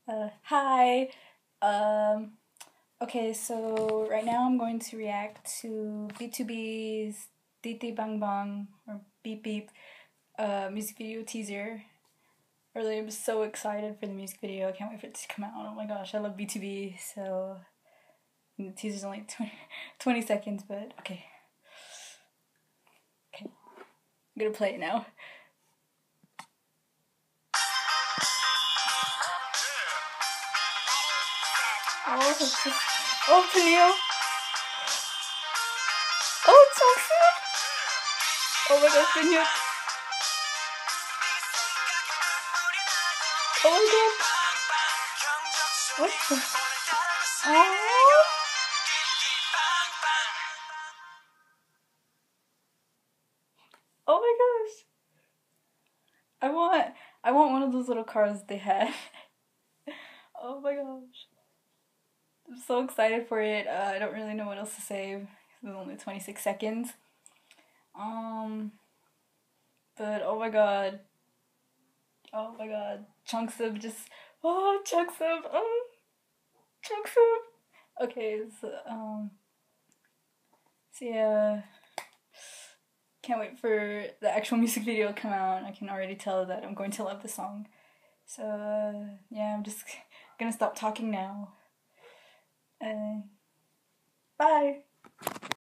Hi. Um, okay, so right now I'm going to react to BTOB's 뛰뛰빵빵 or Beep Beep music video teaser. Really, I'm so excited for the music video. I can't wait for it to come out. Oh my gosh, I love BTOB. So the teaser's only 20 seconds, but okay. Okay, I'm gonna play it now. Oh, it's just, oh, Peniel. Oh, Choksu. Oh my gosh, Peniel. Oh my god. What the? Oh. Oh my gosh. I want one of those little cars they had. Oh my gosh. I'm so excited for it. I don't really know what else to say. It's only 26 seconds. But oh my god. Oh my god. Chunks of just, oh, chunks of, chunks of. Okay, so yeah. Can't wait for the actual music video to come out. I can already tell that I'm going to love the song. So, yeah, I'm just gonna stop talking now. Bye!